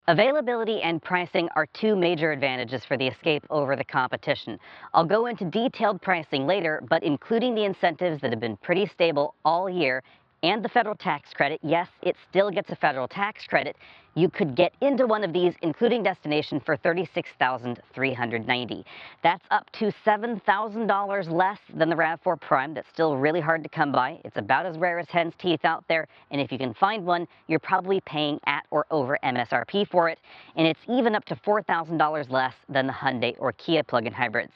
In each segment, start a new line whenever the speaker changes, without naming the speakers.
Availability and pricing are two major advantages for the Escape over the competition. I'll go into detailed pricing later, but including the incentives that have been pretty stable all year and the federal tax credit, yes, it still gets a federal tax credit, you could get into one of these, including destination, for $36,390. That's up to $7,000 less than the RAV4 Prime. That's still really hard to come by. It's about as rare as hen's teeth out there, and if you can find one, you're probably paying at or over MSRP for it, and it's even up to $4,000 less than the Hyundai or Kia plug-in hybrids.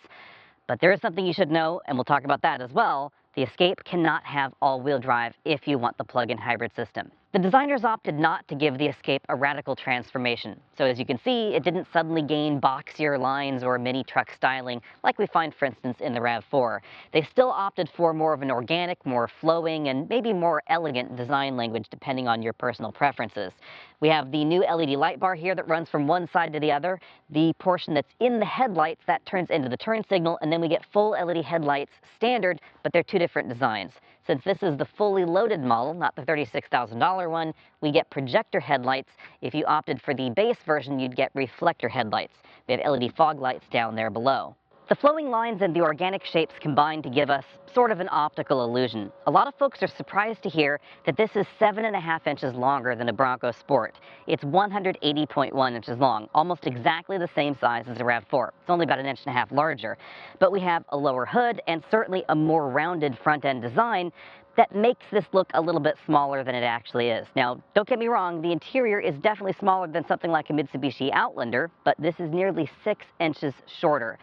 But there is something you should know, and we'll talk about that as well. The Escape cannot have all-wheel drive if you want the plug-in hybrid system. The designers opted not to give the Escape a radical transformation. So as you can see, it didn't suddenly gain boxier lines or mini truck styling like we find, for instance, in the RAV4. They still opted for more of an organic, more flowing, and maybe more elegant design language depending on your personal preferences. We have the new LED light bar here that runs from one side to the other. The portion that's in the headlights, that turns into the turn signal, and then we get full LED headlights standard, but they're two different designs. Since this is the fully loaded model, not the $36,000 one, we get projector headlights. If you opted for the base version, you'd get reflector headlights. We have LED fog lights down there below. The flowing lines and the organic shapes combine to give us sort of an optical illusion. A lot of folks are surprised to hear that this is 7.5 inches longer than a Bronco Sport. It's 180.1 inches long, almost exactly the same size as a RAV4. It's only about 1.5 inches larger. But we have a lower hood and certainly a more rounded front-end design that makes this look a little bit smaller than it actually is. Now, don't get me wrong, the interior is definitely smaller than something like a Mitsubishi Outlander, but this is nearly 6 inches shorter.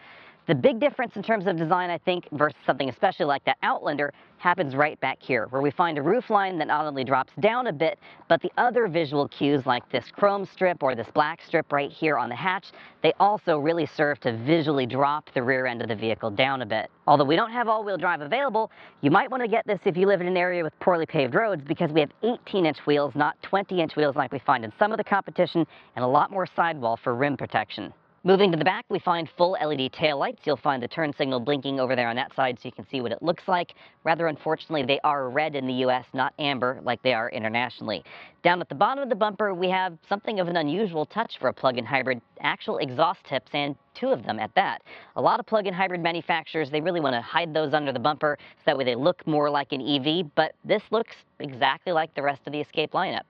The big difference in terms of design, I think, versus something especially like that Outlander, happens right back here, where we find a roofline that not only drops down a bit, but the other visual cues like this chrome strip or this black strip right here on the hatch, they also really serve to visually drop the rear end of the vehicle down a bit. Although we don't have all-wheel drive available, you might want to get this if you live in an area with poorly paved roads, because we have 18-inch wheels, not 20-inch wheels like we find in some of the competition, and a lot more sidewall for rim protection. Moving to the back, we find full LED taillights. You'll find the turn signal blinking over there on that side so you can see what it looks like. Rather unfortunately, they are red in the US, not amber like they are internationally. Down at the bottom of the bumper, we have something of an unusual touch for a plug-in hybrid, actual exhaust tips, and two of them at that. A lot of plug-in hybrid manufacturers, they really want to hide those under the bumper so that way they look more like an EV, but this looks exactly like the rest of the Escape lineup.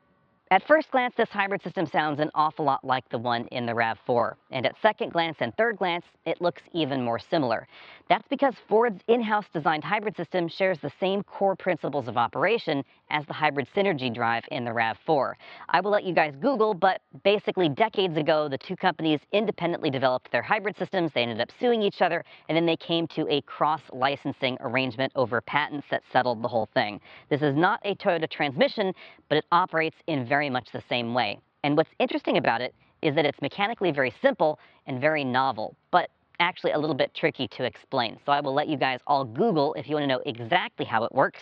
At first glance, this hybrid system sounds an awful lot like the one in the RAV4, and at second glance and third glance, it looks even more similar. That's because Ford's in-house designed hybrid system shares the same core principles of operation as the hybrid synergy drive in the RAV4. I will let you guys Google, but basically decades ago, the two companies independently developed their hybrid systems. They ended up suing each other, and then they came to a cross-licensing arrangement over patents that settled the whole thing. This is not a Toyota transmission, but it operates in very much the same way. And what's interesting about it is that it's mechanically very simple and very novel, but actually a little bit tricky to explain. So I will let you guys all Google if you want to know exactly how it works.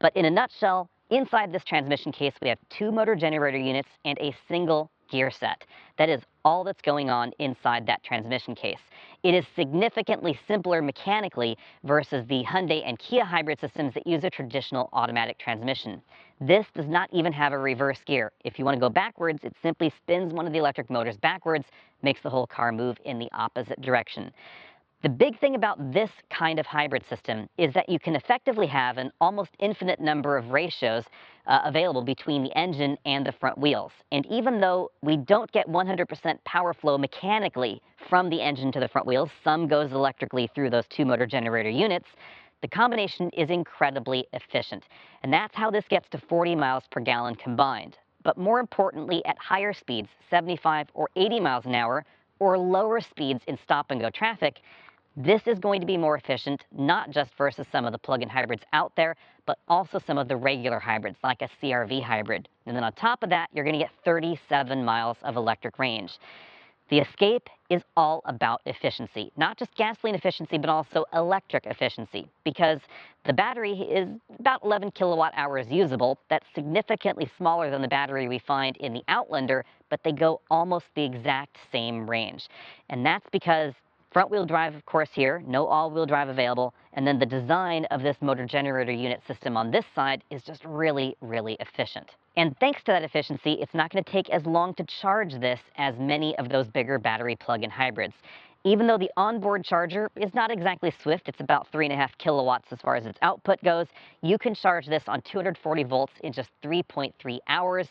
But in a nutshell, inside this transmission case, we have two motor generator units and a single gear set. That is all that's going on inside that transmission case. It is significantly simpler mechanically versus the Hyundai and Kia hybrid systems that use a traditional automatic transmission. This does not even have a reverse gear. If you want to go backwards, it simply spins one of the electric motors backwards, makes the whole car move in the opposite direction. The big thing about this kind of hybrid system is that you can effectively have an almost infinite number of ratios available between the engine and the front wheels. And even though we don't get 100% power flow mechanically from the engine to the front wheels, some goes electrically through those two motor generator units, the combination is incredibly efficient. And that's how this gets to 40 miles per gallon combined. But more importantly, at higher speeds, 75 or 80 miles an hour, or lower speeds in stop-and-go traffic, this is going to be more efficient, not just versus some of the plug-in hybrids out there, but also some of the regular hybrids, like a CR-V hybrid. And then on top of that, you're going to get 37 miles of electric range. The Escape is all about efficiency, not just gasoline efficiency, but also electric efficiency, because the battery is about 11 kilowatt hours usable. That's significantly smaller than the battery we find in the Outlander, but they go almost the exact same range. And that's because front-wheel drive, of course, here, no all-wheel drive available, and then the design of this motor generator unit system on this side is just really, really efficient. And thanks to that efficiency, it's not going to take as long to charge this as many of those bigger battery plug-in hybrids. Even though the onboard charger is not exactly swift, it's about 3.5 kilowatts as far as its output goes, you can charge this on 240 volts in just 3.3 hours.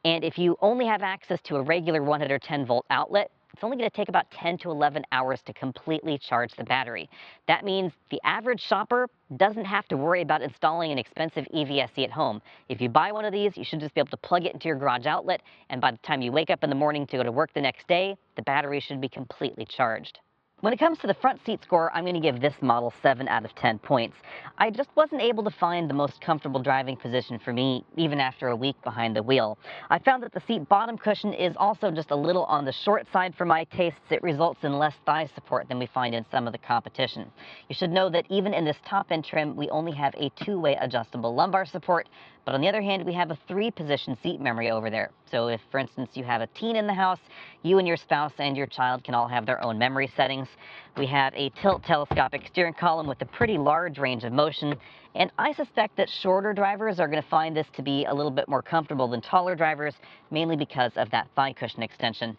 And if you only have access to a regular 110 volt outlet, it's only going to take about 10 to 11 hours to completely charge the battery. That means the average shopper doesn't have to worry about installing an expensive EVSE at home. If you buy one of these, you should just be able to plug it into your garage outlet, and by the time you wake up in the morning to go to work the next day, the battery should be completely charged. When it comes to the front seat score, I'm going to give this model 7 out of 10 points. I just wasn't able to find the most comfortable driving position for me, even after a week behind the wheel. I found that the seat bottom cushion is also just a little on the short side for my tastes. It results in less thigh support than we find in some of the competition. You should know that even in this top-end trim, we only have a two-way adjustable lumbar support, but on the other hand, we have a 3-position seat memory over there. So if, for instance, you have a teen in the house, you and your spouse and your child can all have their own memory settings. We have a tilt telescopic steering column with a pretty large range of motion, and I suspect that shorter drivers are going to find this to be a little bit more comfortable than taller drivers, mainly because of that thigh cushion extension.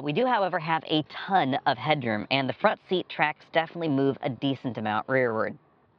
We do, however, have a ton of headroom, and the front seat tracks definitely move a decent amount rearward.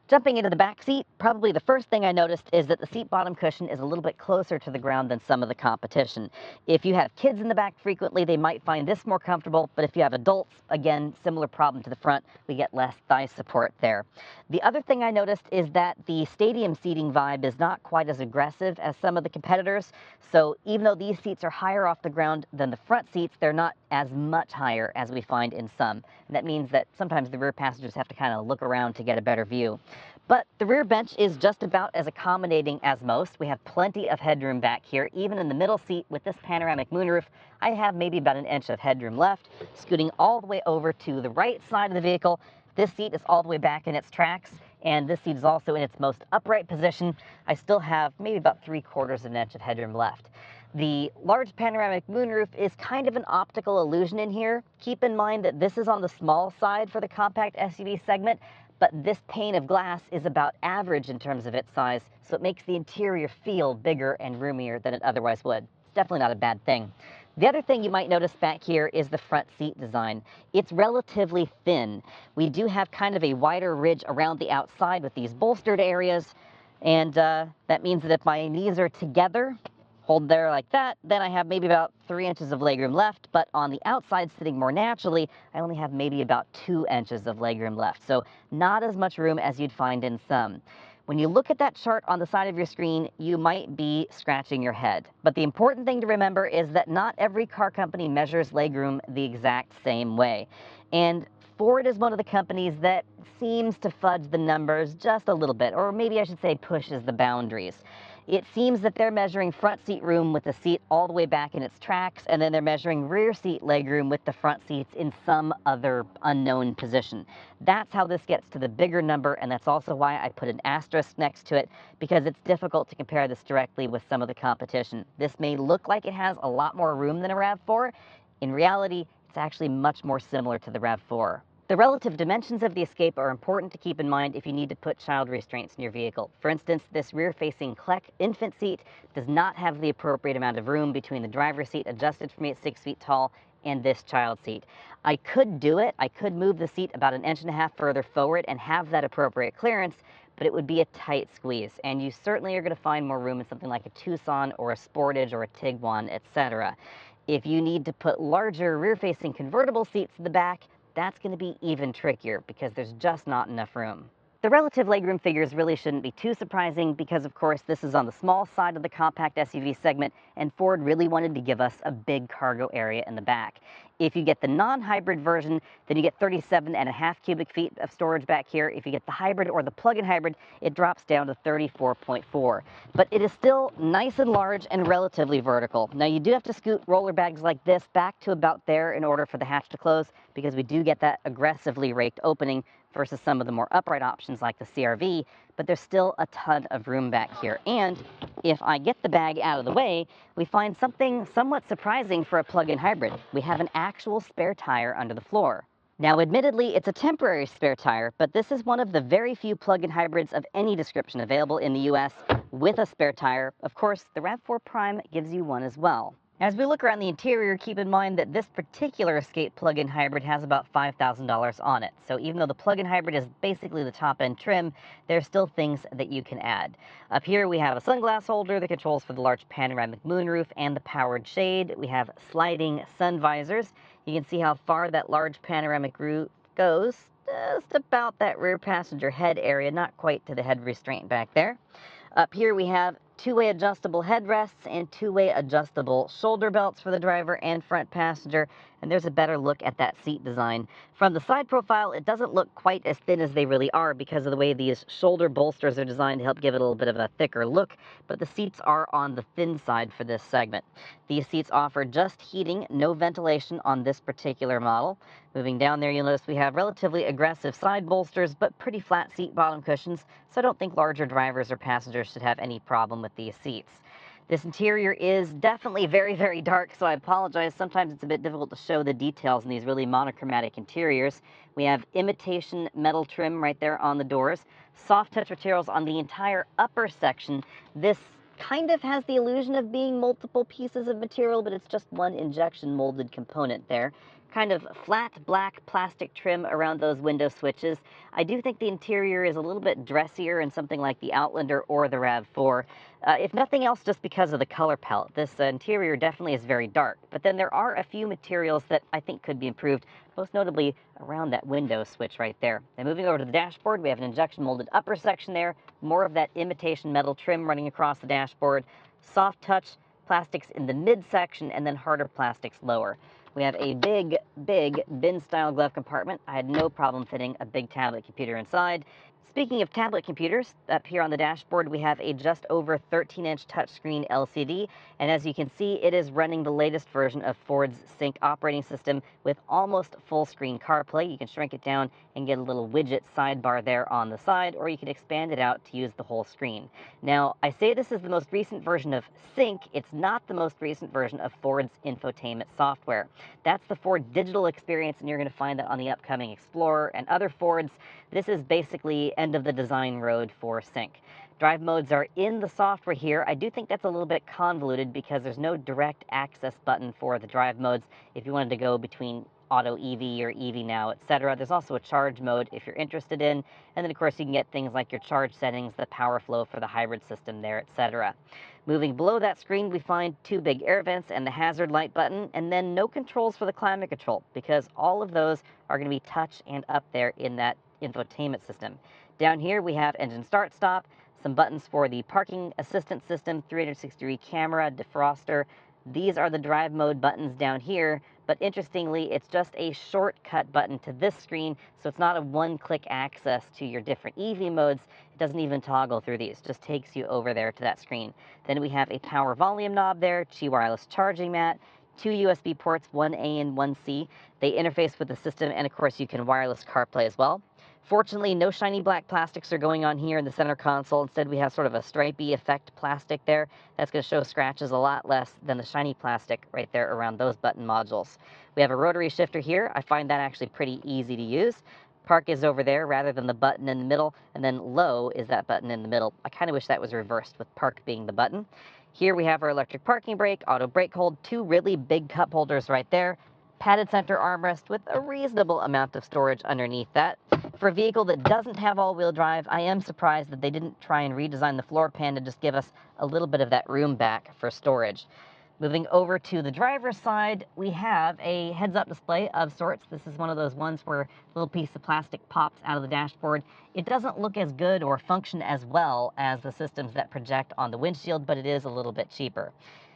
Jumping into the back seat, probably the first thing I noticed is that the seat bottom cushion is a little bit closer to the ground than some of the competition. If you have kids in the back frequently, they might find this more comfortable, but if you have adults, again, similar problem to the front, we get less thigh support there. The other thing I noticed is that the stadium seating vibe is not quite as aggressive as some of the competitors, so even though these seats are higher off the ground than the front seats, they're not as much higher as we find in some. And that means that sometimes the rear passengers have to kind of look around to get a better view. But the rear bench is just about as accommodating as most. We have plenty of headroom back here. Even in the middle seat with this panoramic moonroof, I have maybe about an inch of headroom left. Scooting all the way over to the right side of the vehicle, this seat is all the way back in its tracks, and this seat is also in its most upright position. I still have maybe about 3/4 of an inch of headroom left. The large panoramic moonroof is kind of an optical illusion in here. Keep in mind that this is on the small side for the compact SUV segment, but this pane of glass is about average in terms of its size, so it makes the interior feel bigger and roomier than it otherwise would. It's definitely not a bad thing. The other thing you might notice back here is the front seat design. It's relatively thin. We do have kind of a wider ridge around the outside with these bolstered areas, and that means that if my knees are together, hold there like that, then I have maybe about 3 inches of legroom left, but on the outside, sitting more naturally, I only have maybe about 2 inches of legroom left, so not as much room as you'd find in some. When you look at that chart on the side of your screen, you might be scratching your head. But the important thing to remember is that not every car company measures legroom the exact same way. And Ford is one of the companies that seems to fudge the numbers just a little bit, or maybe I should say pushes the boundaries. It seems that they're measuring front seat room with the seat all the way back in its tracks, and then they're measuring rear seat legroom with the front seats in some other unknown position. That's how this gets to the bigger number, and that's also why I put an asterisk next to it, because it's difficult to compare this directly with some of the competition. This may look like it has a lot more room than a RAV4. In reality, it's actually much more similar to the RAV4. The relative dimensions of the Escape are important to keep in mind if you need to put child restraints in your vehicle. For instance, this rear-facing Kleck infant seat does not have the appropriate amount of room between the driver's seat, adjusted for me at 6 feet tall, and this child seat. I could do it. I could move the seat about 1.5 inches further forward and have that appropriate clearance, but it would be a tight squeeze, and you certainly are going to find more room in something like a Tucson or a Sportage or a Tiguan, etc. If you need to put larger rear-facing convertible seats in the back, that's going to be even trickier because there's just not enough room. The relative legroom figures really shouldn't be too surprising because, of course, this is on the small side of the compact SUV segment, and Ford really wanted to give us a big cargo area in the back. If you get the non-hybrid version, then you get 37.5 cubic feet of storage back here. If you get the hybrid or the plug-in hybrid, it drops down to 34.4. But it is still nice and large and relatively vertical. Now, you do have to scoot roller bags like this back to about there in order for the hatch to close, because we do get that aggressively raked opening versus some of the more upright options like the CR-V, but there's still a ton of room back here. And if I get the bag out of the way, we find something somewhat surprising for a plug-in hybrid. We have an actual spare tire under the floor. Now, admittedly, it's a temporary spare tire, but this is one of the very few plug-in hybrids of any description available in the US, with a spare tire. Of course, the RAV4 Prime gives you one as well. As we look around the interior, keep in mind that this particular Escape plug-in hybrid has about $5,000 on it. So even though the plug-in hybrid is basically the top-end trim, there's still things that you can add. Up here we have a sunglass holder, the controls for the large panoramic moonroof, and the powered shade. We have sliding sun visors. You can see how far that large panoramic roof goes, just about that rear passenger head area, not quite to the head restraint back there. Up here we have two-way adjustable headrests and two-way adjustable shoulder belts for the driver and front passenger, and there's a better look at that seat design. From the side profile, it doesn't look quite as thin as they really are because of the way these shoulder bolsters are designed to help give it a little bit of a thicker look, but the seats are on the thin side for this segment. These seats offer just heating, no ventilation on this particular model. Moving down there, you'll notice we have relatively aggressive side bolsters, but pretty flat seat bottom cushions, so I don't think larger drivers or passengers should have any problem with these seats. This interior is definitely very, very dark, so I apologize. Sometimes it's a bit difficult to show the details in these really monochromatic interiors. We have imitation metal trim right there on the doors, soft touch materials on the entire upper section. This kind of has the illusion of being multiple pieces of material, but it's just one injection molded component there. Kind of flat black plastic trim around those window switches. I do think the interior is a little bit dressier in something like the Outlander or the RAV4. If nothing else, just because of the color palette. This interior definitely is very dark, but then there are a few materials that I think could be improved, most notably around that window switch right there. Now moving over to the dashboard, we have an injection molded upper section there, more of that imitation metal trim running across the dashboard, soft touch plastics in the midsection, and then harder plastics lower. We have a big, big bin-style glove compartment. I had no problem fitting a big tablet computer inside. Speaking of tablet computers, up here on the dashboard we have a just over 13-inch touchscreen LCD, and as you can see, it is running the latest version of Ford's Sync operating system with almost full-screen CarPlay. You can shrink it down and get a little widget sidebar there on the side, or you can expand it out to use the whole screen. Now, I say this is the most recent version of Sync. It's not the most recent version of Ford's infotainment software. That's the Ford digital experience, and you're going to find that on the upcoming Explorer and other Fords. This is basically end of the design road for Sync. Drive modes are in the software here. I do think that's a little bit convoluted because there's no direct access button for the drive modes if you wanted to go between Auto EV or EV Now, etc. There's also a charge mode if you're interested in, and then of course you can get things like your charge settings, the power flow for the hybrid system there, etc. Moving below that screen, we find two big air vents and the hazard light button, and then no controls for the climate control because all of those are going to be touch and up there in that infotainment system. Down here we have engine start stop, some buttons for the parking assistance system, 360-degree camera, defroster. These are the drive mode buttons down here, but interestingly, it's just a shortcut button to this screen, so it's not a one-click access to your different EV modes. It doesn't even toggle through these, just takes you over there to that screen. Then we have a power volume knob there, Qi wireless charging mat, two USB ports, 1A and 1C. They interface with the system, and of course you can wireless CarPlay as well. Fortunately, no shiny black plastics are going on here in the center console. Instead, we have sort of a stripey effect plastic there. That's going to show scratches a lot less than the shiny plastic right there around those button modules. We have a rotary shifter here. I find that actually pretty easy to use. Park is over there rather than the button in the middle, and then low is that button in the middle. I kind of wish that was reversed with park being the button. Here we have our electric parking brake, auto brake hold, two really big cup holders right there, padded center armrest with a reasonable amount of storage underneath that. For a vehicle that doesn't have all-wheel drive, I am surprised that they didn't try and redesign the floor pan to just give us a little bit of that room back for storage. Moving over to the driver's side, we have a heads-up display of sorts. This is one of those ones where a little piece of plastic pops out of the dashboard. It doesn't look as good or function as well as the systems that project on the windshield, but it is a little bit cheaper.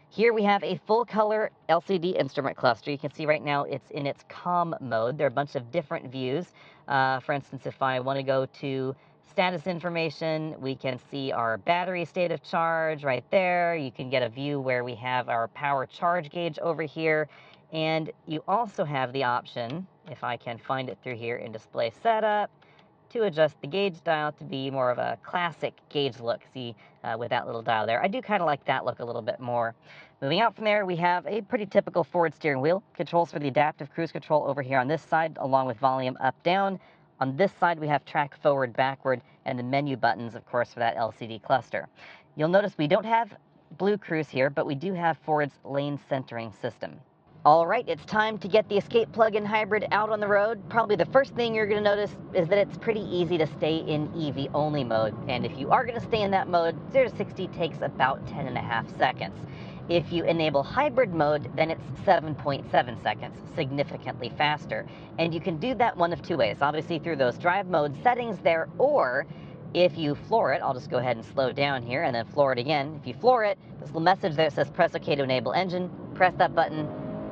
Here we have a full-color LCD instrument cluster. You can see right now it's in its COM mode. There are a bunch of different views. For instance, if I want to go to status information, we can see our battery state of charge right there. You can get a view where we have our power charge gauge over here. And you also have the option, if I can find it through here in display setup, to adjust the gauge dial to be more of a classic gauge look. See, with that little dial there. I do kind of like that look a little bit more. Moving out from there, we have a pretty typical Ford steering wheel. Controls for the adaptive cruise control over here on this side, along with volume up, down. On this side, we have track forward, backward, and the menu buttons, of course, for that LCD cluster. You'll notice we don't have Blue Cruise here, but we do have Ford's lane centering system. All right, it's time to get the Escape plug-in hybrid out on the road. Probably the first thing you're going to notice is that it's pretty easy to stay in EV-only mode. And if you are going to stay in that mode, 0 to 60 takes about 10.5 seconds. If you enable hybrid mode, then it's 7.7 seconds, significantly faster. And you can do that one of two ways, obviously through those drive mode settings there, or if you floor it, I'll just go ahead and slow down here and then floor it again. If you floor it, this little message there says press OK to enable engine, press that button,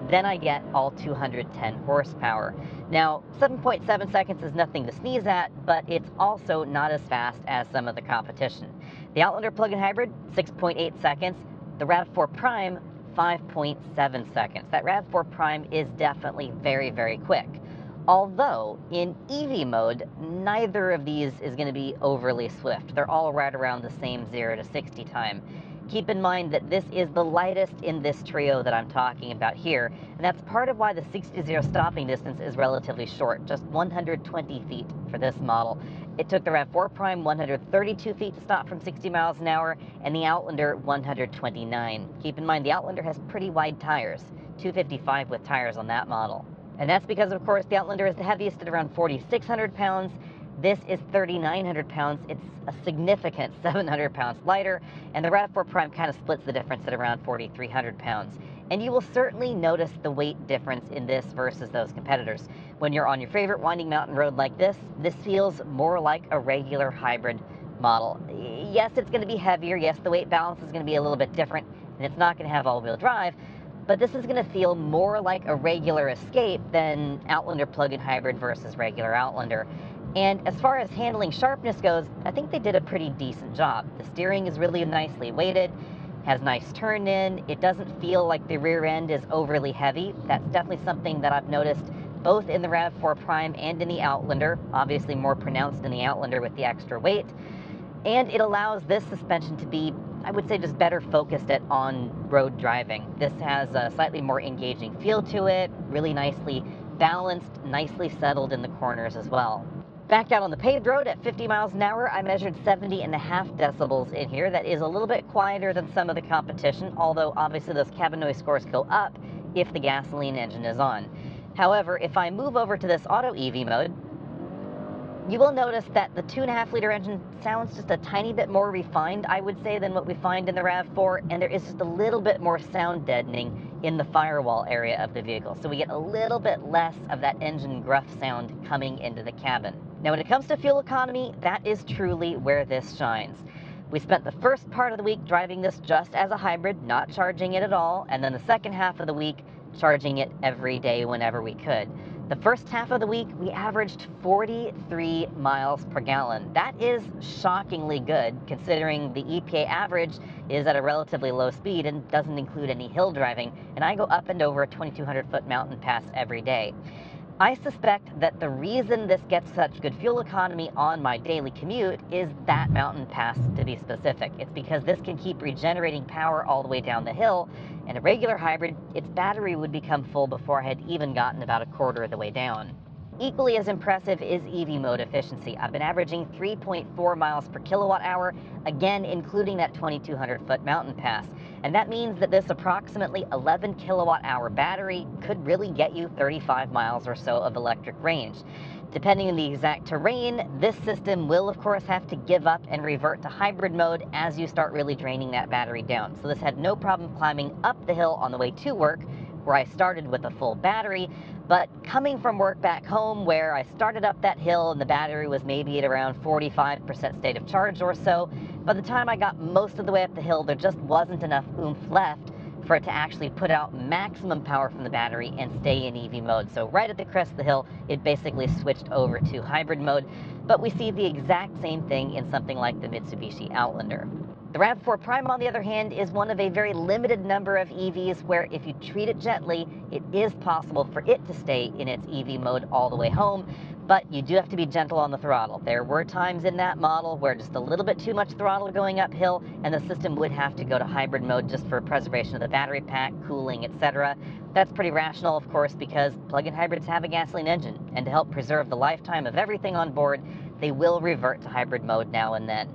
then I get all 210 horsepower. Now, 7.7 seconds is nothing to sneeze at, but it's also not as fast as some of the competition. The Outlander plug-in hybrid, 6.8 seconds. The RAV4 Prime, 5.7 seconds. That RAV4 Prime is definitely very, very quick. Although, in EV mode, neither of these is going to be overly swift. They're all right around the same 0 to 60 time. Keep in mind that this is the lightest in this trio that I'm talking about here, and that's part of why the 60 to 0 stopping distance is relatively short, just 120 feet for this model. It took the RAV4 Prime 132 feet to stop from 60 miles an hour, and the Outlander 129. Keep in mind the Outlander has pretty wide tires, 255 with tires on that model. And that's because, of course, the Outlander is the heaviest at around 4,600 pounds. This is 3,900 pounds. It's a significant 700 pounds lighter, and the RAV4 Prime kind of splits the difference at around 4,300 pounds. And you will certainly notice the weight difference in this versus those competitors. When you're on your favorite winding mountain road like this feels more like a regular hybrid model. Yes, it's going to be heavier. Yes, the weight balance is going to be a little bit different, and it's not going to have all-wheel drive, but this is going to feel more like a regular Escape than Outlander plug-in hybrid versus regular Outlander. And as far as handling sharpness goes, I think they did a pretty decent job. The steering is really nicely weighted, has nice turn in. It doesn't feel like the rear end is overly heavy. That's definitely something that I've noticed both in the RAV4 Prime and in the Outlander, obviously more pronounced in the Outlander with the extra weight. And it allows this suspension to be, I would say, just better focused at on-road driving. This has a slightly more engaging feel to it, really nicely balanced, nicely settled in the corners as well. Back out on the paved road at 50 miles an hour, I measured 70.5 decibels in here. That is a little bit quieter than some of the competition, although obviously those cabin noise scores go up if the gasoline engine is on. However, if I move over to this auto EV mode, you will notice that the 2.5-liter engine sounds just a tiny bit more refined, I would say, than what we find in the RAV4, and there is just a little bit more sound deadening in the firewall area of the vehicle. So we get a little bit less of that engine gruff sound coming into the cabin. Now, when it comes to fuel economy, that is truly where this shines. We spent the first part of the week driving this just as a hybrid, not charging it at all, and then the second half of the week charging it every day whenever we could. The first half of the week, we averaged 43 miles per gallon. That is shockingly good, considering the EPA average is at a relatively low speed and doesn't include any hill driving, and I go up and over a 2,200-foot mountain pass every day. I suspect that the reason this gets such good fuel economy on my daily commute is that mountain pass, to be specific. It's because this can keep regenerating power all the way down the hill, and a regular hybrid, its battery would become full before I had even gotten about a quarter of the way down. Equally as impressive is EV mode efficiency. I've been averaging 3.4 miles per kilowatt hour, again including that 2,200-foot mountain pass. And that means that this approximately 11 kilowatt hour battery could really get you 35 miles or so of electric range. Depending on the exact terrain, this system will of course have to give up and revert to hybrid mode as you start really draining that battery down. So this had no problem climbing up the hill on the way to work, where I started with a full battery, but coming from work back home where I started up that hill and the battery was maybe at around 45% state of charge or so, by the time I got most of the way up the hill, there just wasn't enough oomph left for it to actually put out maximum power from the battery and stay in EV mode. So right at the crest of the hill, it basically switched over to hybrid mode, but we see the exact same thing in something like the Mitsubishi Outlander. The RAV4 Prime, on the other hand, is one of a very limited number of EVs where if you treat it gently, it is possible for it to stay in its EV mode all the way home, but you do have to be gentle on the throttle. There were times in that model where just a little bit too much throttle going uphill, and the system would have to go to hybrid mode just for preservation of the battery pack, cooling, etc. That's pretty rational, of course, because plug-in hybrids have a gasoline engine, and to help preserve the lifetime of everything on board, they will revert to hybrid mode now and then.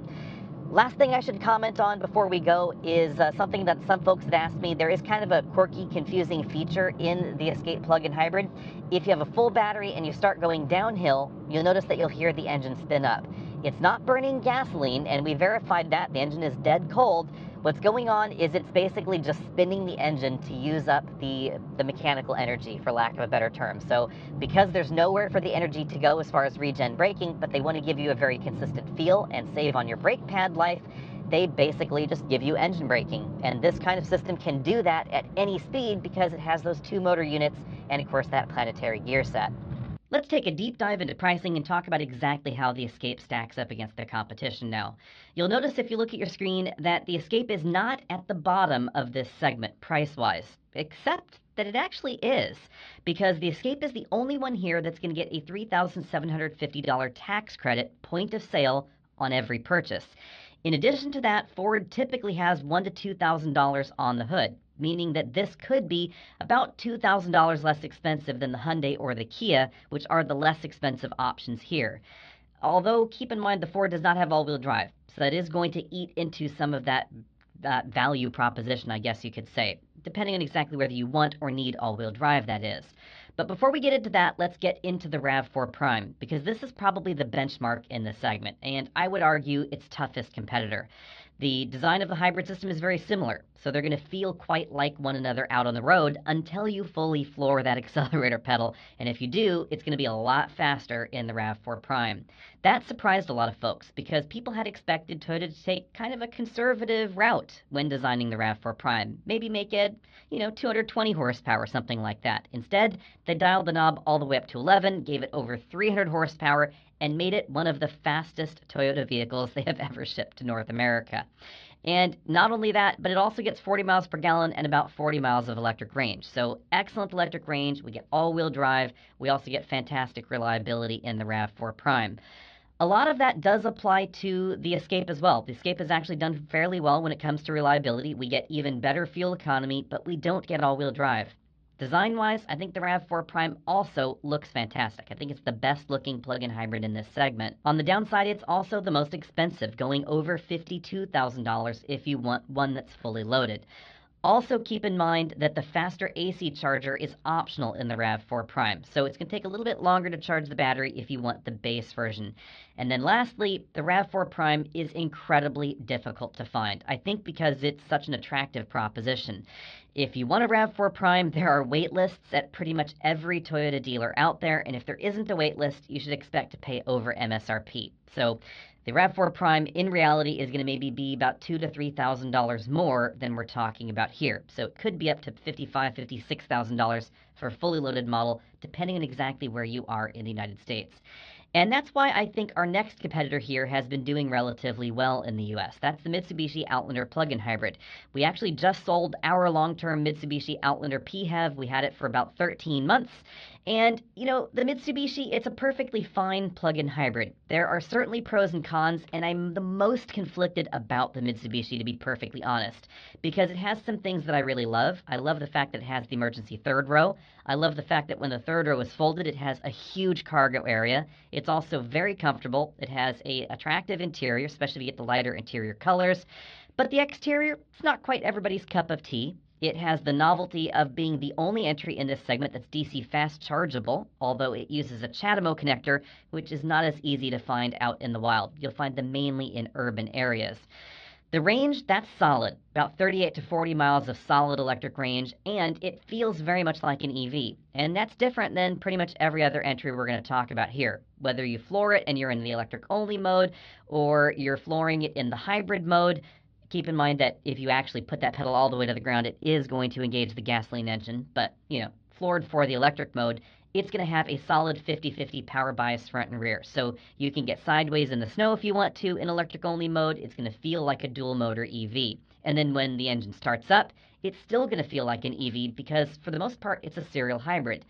Last thing I should comment on before we go is something that some folks had asked me. There is kind of a quirky, confusing feature in the Escape plug-in hybrid. If you have a full battery and you start going downhill, you'll notice that you'll hear the engine spin up. It's not burning gasoline, and we verified that. The engine is dead cold. What's going on is it's basically just spinning the engine to use up the mechanical energy, for lack of a better term. So because there's nowhere for the energy to go as far as regen braking, but they want to give you a very consistent feel and save on your brake pad life, they basically just give you engine braking. And this kind of system can do that at any speed because it has those 2 motor units and, of course, that planetary gear set. Let's take a deep dive into pricing and talk about exactly how the Escape stacks up against their competition now. You'll notice if you look at your screen that the Escape is not at the bottom of this segment price-wise, except that it actually is, because the Escape is the only one here that's going to get a $3,750 tax credit point of sale on every purchase. In addition to that, Ford typically has $1,000 to $2,000 on the hood, meaning that this could be about $2,000 less expensive than the Hyundai or the Kia, which are the less expensive options here. Although, keep in mind, the Ford does not have all-wheel drive, so that is going to eat into some of that value proposition, I guess you could say, depending on exactly whether you want or need all-wheel drive, that is. But before we get into that, let's get into the RAV4 Prime, because this is probably the benchmark in this segment, and I would argue its toughest competitor. The design of the hybrid system is very similar, so they're going to feel quite like one another out on the road until you fully floor that accelerator pedal, and if you do, it's going to be a lot faster in the RAV4 Prime. That surprised a lot of folks, because people had expected Toyota to take kind of a conservative route when designing the RAV4 Prime. Maybe make it, 220 horsepower, something like that. Instead, they dialed the knob all the way up to 11, gave it over 300 horsepower, and made it one of the fastest Toyota vehicles they have ever shipped to North America. And not only that, but it also gets 40 miles per gallon and about 40 miles of electric range. So excellent electric range. We get all-wheel drive. We also get fantastic reliability in the RAV4 Prime. A lot of that does apply to the Escape as well. The Escape has actually done fairly well when it comes to reliability. We get even better fuel economy, but we don't get all-wheel drive. Design-wise, I think the RAV4 Prime also looks fantastic. I think it's the best-looking plug-in hybrid in this segment. On the downside, it's also the most expensive, going over $52,000 if you want one that's fully loaded. Also keep in mind that the faster AC charger is optional in the RAV4 Prime, so it's going to take a little bit longer to charge the battery if you want the base version. And then lastly, the RAV4 Prime is incredibly difficult to find, I think because it's such an attractive proposition. If you want a RAV4 Prime, there are wait lists at pretty much every Toyota dealer out there, and if there isn't a wait list, you should expect to pay over MSRP. So the RAV4 Prime, in reality, is going to maybe be about $2,000 to $3,000 more than we're talking about here. So it could be up to $55,000, $56,000 for a fully loaded model, depending on exactly where you are in the United States. And that's why I think our next competitor here has been doing relatively well in the US. That's the Mitsubishi Outlander plug-in hybrid. We actually just sold our long-term Mitsubishi Outlander PHEV. We had it for about 13 months. And, the Mitsubishi, it's a perfectly fine plug-in hybrid. There are certainly pros and cons, and I'm the most conflicted about the Mitsubishi, to be perfectly honest, because it has some things that I really love. I love the fact that it has the emergency third row. I love the fact that when the third row is folded, it has a huge cargo area. It's also very comfortable. It has an attractive interior, especially if you get the lighter interior colors. But the exterior, it's not quite everybody's cup of tea. It has the novelty of being the only entry in this segment that's DC fast chargeable, although it uses a CHAdeMO connector, which is not as easy to find out in the wild. You'll find them mainly in urban areas. The range, that's solid, about 38 to 40 miles of solid electric range, and it feels very much like an EV. And that's different than pretty much every other entry we're going to talk about here. Whether you floor it and you're in the electric-only mode, or you're flooring it in the hybrid mode, keep in mind that if you actually put that pedal all the way to the ground, it is going to engage the gasoline engine, but, floored for the electric mode, it's going to have a solid 50-50 power bias front and rear. So you can get sideways in the snow if you want to in electric-only mode. It's going to feel like a dual-motor EV. And then when the engine starts up, it's still going to feel like an EV because, for the most part, it's a serial hybrid.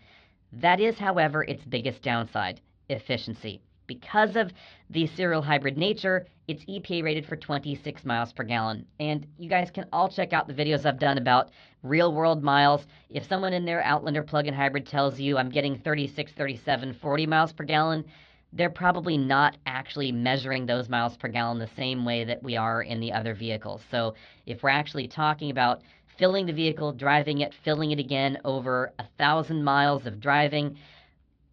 That is, however, its biggest downside: efficiency. Because of the serial hybrid nature, it's EPA rated for 26 miles per gallon. And you guys can all check out the videos I've done about real world miles. If someone in their Outlander plug-in hybrid tells you I'm getting 36, 37, 40 miles per gallon, they're probably not actually measuring those miles per gallon the same way that we are in the other vehicles. So if we're actually talking about filling the vehicle, driving it, filling it again over 1,000 miles of driving,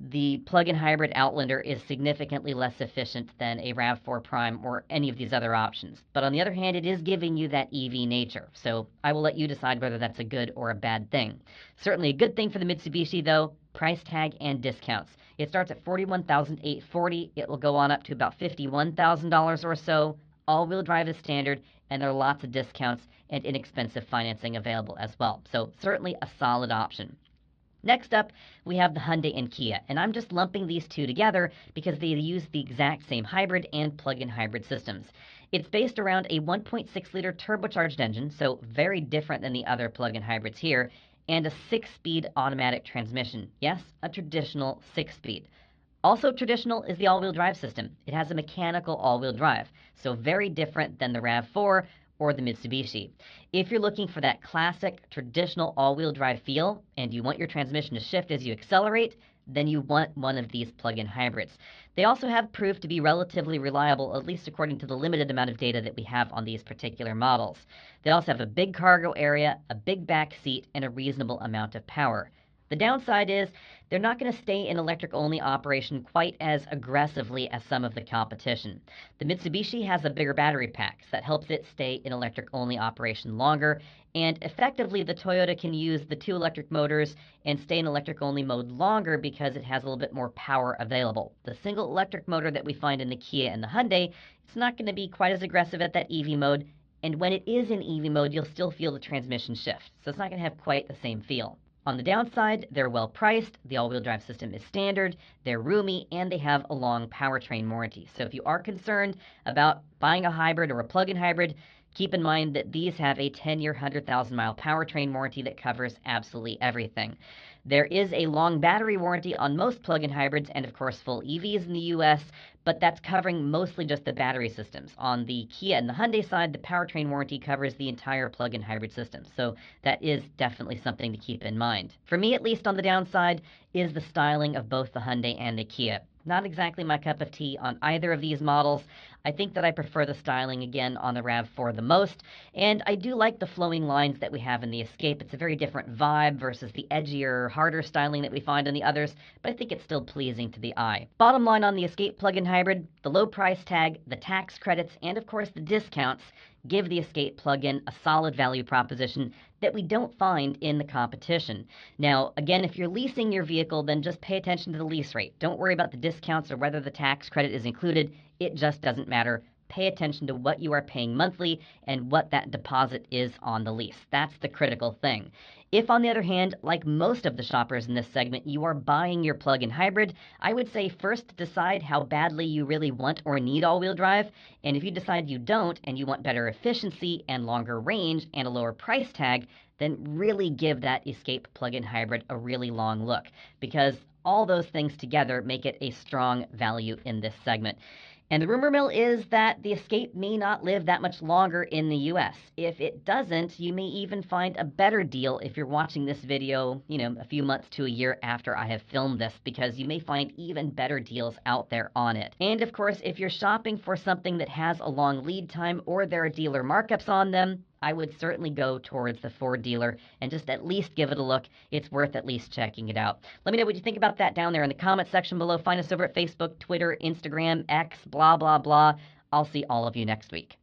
the plug-in hybrid Outlander is significantly less efficient than a RAV4 Prime or any of these other options. But on the other hand, it is giving you that EV nature. So I will let you decide whether that's a good or a bad thing. Certainly a good thing for the Mitsubishi, though, price tag and discounts. It starts at $41,840. It will go on up to about $51,000 or so. All-wheel drive is standard, and there are lots of discounts and inexpensive financing available as well. So certainly a solid option. Next up, we have the Hyundai and Kia, and I'm just lumping these two together because they use the exact same hybrid and plug-in hybrid systems. It's based around a 1.6-liter turbocharged engine, so very different than the other plug-in hybrids here, and a 6-speed automatic transmission. Yes, a traditional 6-speed. Also traditional is the all-wheel drive system. It has a mechanical all-wheel drive, so very different than the RAV4 or the Mitsubishi. If you're looking for that classic, traditional all-wheel drive feel, and you want your transmission to shift as you accelerate, then you want one of these plug-in hybrids. They also have proved to be relatively reliable, at least according to the limited amount of data that we have on these particular models. They also have a big cargo area, a big back seat, and a reasonable amount of power. The downside is they're not going to stay in electric-only operation quite as aggressively as some of the competition. The Mitsubishi has a bigger battery pack that helps it stay in electric-only operation longer, and effectively the Toyota can use the 2 electric motors and stay in electric-only mode longer because it has a little bit more power available. The single electric motor that we find in the Kia and the Hyundai, it's not going to be quite as aggressive at that EV mode, and when it is in EV mode, you'll still feel the transmission shift, so it's not going to have quite the same feel. On the downside, they're well priced, the all-wheel drive system is standard, they're roomy, and they have a long powertrain warranty. So if you are concerned about buying a hybrid or a plug-in hybrid, keep in mind that these have a 10-year, 100,000-mile powertrain warranty that covers absolutely everything. There is a long battery warranty on most plug-in hybrids and, of course, full EVs in the US, but that's covering mostly just the battery systems. On the Kia and the Hyundai side, the powertrain warranty covers the entire plug-in hybrid system, so that is definitely something to keep in mind. For me, at least on the downside, is the styling of both the Hyundai and the Kia. Not exactly my cup of tea on either of these models. I think that I prefer the styling again on the RAV4 the most, and I do like the flowing lines that we have in the Escape. It's a very different vibe versus the edgier, harder styling that we find on the others, but I think it's still pleasing to the eye. Bottom line on the Escape plug-in hybrid, the low price tag, the tax credits, and of course the discounts give the Escape plug-in a solid value proposition that we don't find in the competition. Now, again, if you're leasing your vehicle, then just pay attention to the lease rate. Don't worry about the discounts or whether the tax credit is included. It just doesn't matter. Pay attention to what you are paying monthly and what that deposit is on the lease. That's the critical thing. If, on the other hand, like most of the shoppers in this segment, you are buying your plug-in hybrid, I would say first decide how badly you really want or need all-wheel drive, and if you decide you don't and you want better efficiency and longer range and a lower price tag, then really give that Escape plug-in hybrid a really long look, because all those things together make it a strong value in this segment. And the rumor mill is that the Escape may not live that much longer in the US. If it doesn't, you may even find a better deal if you're watching this video, a few months to a year after I have filmed this, because you may find even better deals out there on it. And of course, if you're shopping for something that has a long lead time or there are dealer markups on them, I would certainly go towards the Ford dealer and just at least give it a look. It's worth at least checking it out. Let me know what you think about that down there in the comment section below. Find us over at Facebook, Twitter, Instagram, X, blah, blah, blah. I'll see all of you next week.